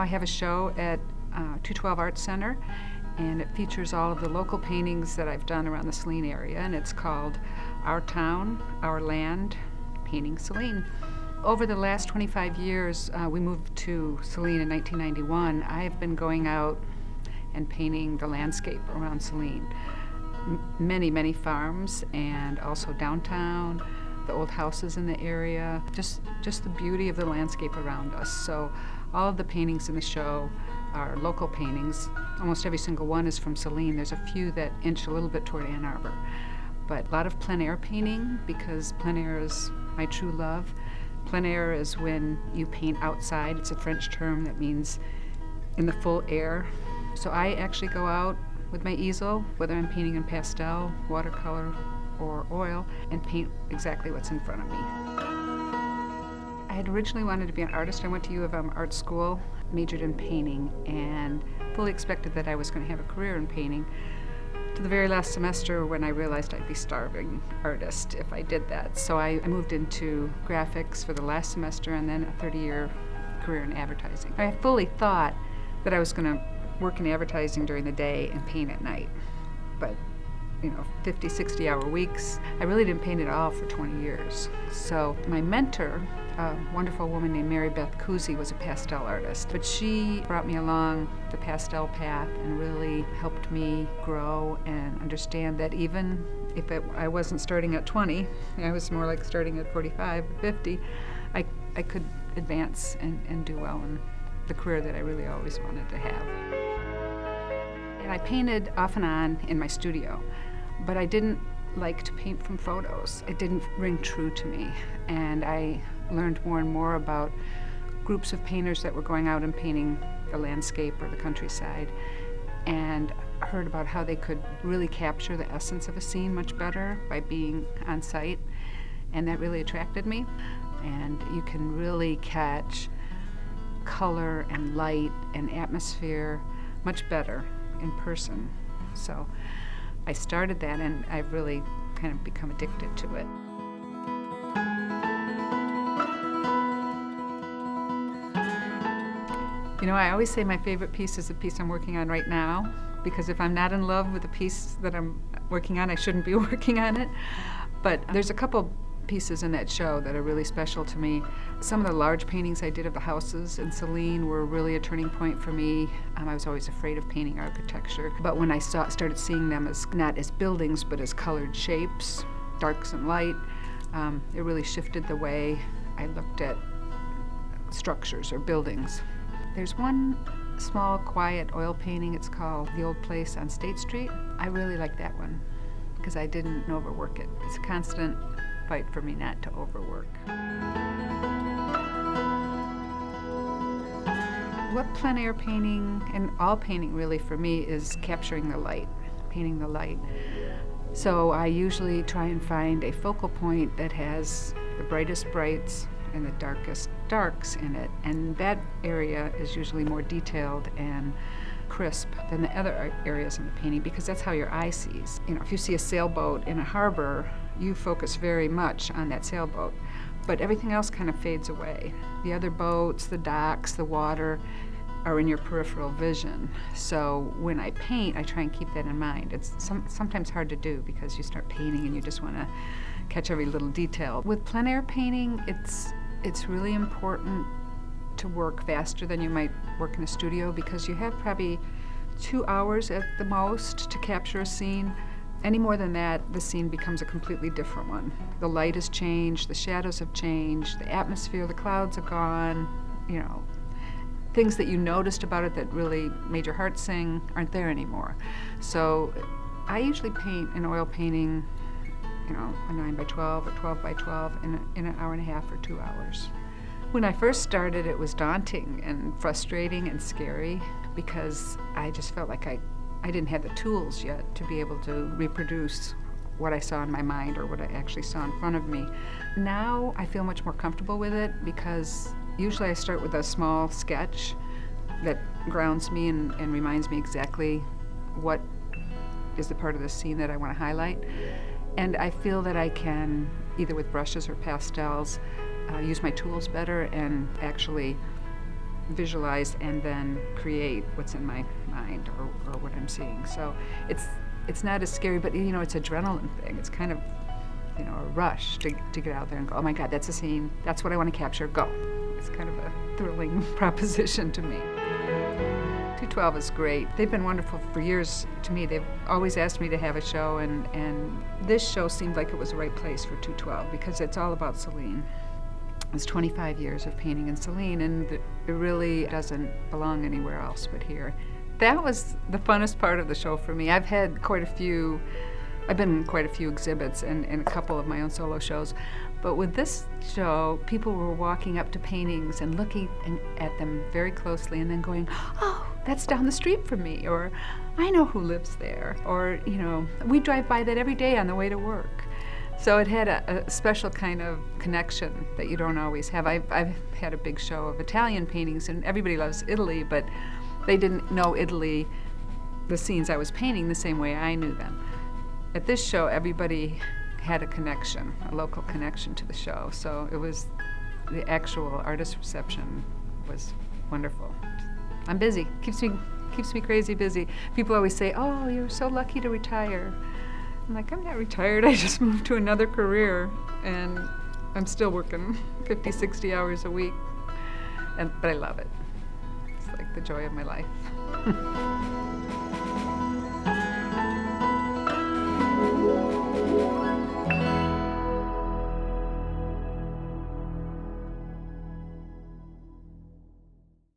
I have a show at 212 Arts Center, and it features all of the local paintings that I've done around the Saline area, and it's called Our Town, Our Land, Painting Saline. Over the last 25 years, we moved to Saline in 1991. I have been going out and painting the landscape around Saline. Many, many farms, and also downtown, the old houses in the area, just the beauty of the landscape around us. So all of the paintings in the show are local paintings. Almost every single one is from Saline. There's a few that inch a little bit toward Ann Arbor. But a lot of plein air painting, because plein air is my true love. Plein air is when you paint outside. It's a French term that means in the full air. So I actually go out with my easel, whether I'm painting in pastel, watercolor, or oil, and paint exactly what's in front of me. I had originally wanted to be an artist. I went to U of M art school, majored in painting, and fully expected that I was going to have a career in painting. To the very last semester when I realized I'd be starving artist if I did that. So I moved into graphics for the last semester and then a 30-year career in advertising. I fully thought that I was going to work in advertising during the day and paint at night. But 50, 60-hour weeks. I really didn't paint at all for 20 years. So my mentor, a wonderful woman named Mary Beth Cousy, was a pastel artist. But she brought me along the pastel path and really helped me grow and understand that even if I wasn't starting at 20, I was more like starting at 45 or 50, I could advance and do well in the career that I really always wanted to have. And I painted off and on in my studio, but I didn't like to paint from photos. It didn't ring true to me, and I learned more and more about groups of painters that were going out and painting the landscape or the countryside, and heard about how they could really capture the essence of a scene much better by being on site, and that really attracted me. And you can really catch color and light and atmosphere much better in person. So I started that, and I've really kind of become addicted to it. I always say my favorite piece is the piece I'm working on right now, because if I'm not in love with the piece that I'm working on, I shouldn't be working on it. But there's a couple pieces in that show that are really special to me. Some of the large paintings I did of the houses in Saline were really a turning point for me. I was always afraid of painting architecture, but when I started seeing them as not as buildings but as colored shapes, darks and light, it really shifted the way I looked at structures or buildings. There's one small, quiet oil painting. It's called The Old Place on State Street. I really like that one because I didn't overwork it. It's a constant fight for me not to overwork. What plein air painting, and all painting really for me, is capturing the light, painting the light. So I usually try and find a focal point that has the brightest brights and the darkest darks in it, and that area is usually more detailed and crisp than the other areas in the painting, because that's how your eye sees. If you see a sailboat in a harbor, you focus very much on that sailboat, but everything else kind of fades away. The other boats, the docks, the water are in your peripheral vision. So when I paint, I try and keep that in mind. It's sometimes hard to do because you start painting and you just want to catch every little detail. With plein air painting, it's really important to work faster than you might work in a studio, because you have probably 2 hours at the most to capture a scene. Any more than that, the scene becomes a completely different one. The light has changed, the shadows have changed, the atmosphere, the clouds are gone, things that you noticed about it that really made your heart sing aren't there anymore. So I usually paint an oil painting, a 9 by 12 or 12 by 12 in an hour and a half or 2 hours. When I first started, it was daunting and frustrating and scary, because I just felt like I didn't have the tools yet to be able to reproduce what I saw in my mind or what I actually saw in front of me. Now I feel much more comfortable with it, because usually I start with a small sketch that grounds me and reminds me exactly what is the part of the scene that I want to highlight. And I feel that I can, either with brushes or pastels, use my tools better and actually visualize and then create what's in my mind or what I'm seeing. So it's not as scary, but it's adrenaline thing. It's kind of a rush to get out there and go, oh my God, that's a scene. That's what I want to capture. Go. It's kind of a thrilling proposition to me. 212 is great. They've been wonderful for years to me. They've always asked me to have a show, and this show seemed like it was the right place for 212 because it's all about Celine. It's 25 years of painting in Celine, and it really doesn't belong anywhere else but here. That was the funnest part of the show for me. I've been in quite a few exhibits and a couple of my own solo shows, but with this show, people were walking up to paintings and looking at them very closely and then going, oh, that's down the street from me, or I know who lives there, or we drive by that every day on the way to work. So it had a special kind of connection that you don't always have. I've had a big show of Italian paintings, and everybody loves Italy, but they didn't know Italy, the scenes I was painting, the same way I knew them. At this show, everybody had a connection, a local connection to the show. So it was, the actual artist reception was wonderful. I'm busy, keeps me crazy busy. People always say, oh, you're so lucky to retire. I'm like, I'm not retired, I just moved to another career, and I'm still working 50, 60 hours a week, but I love it. It's like the joy of my life.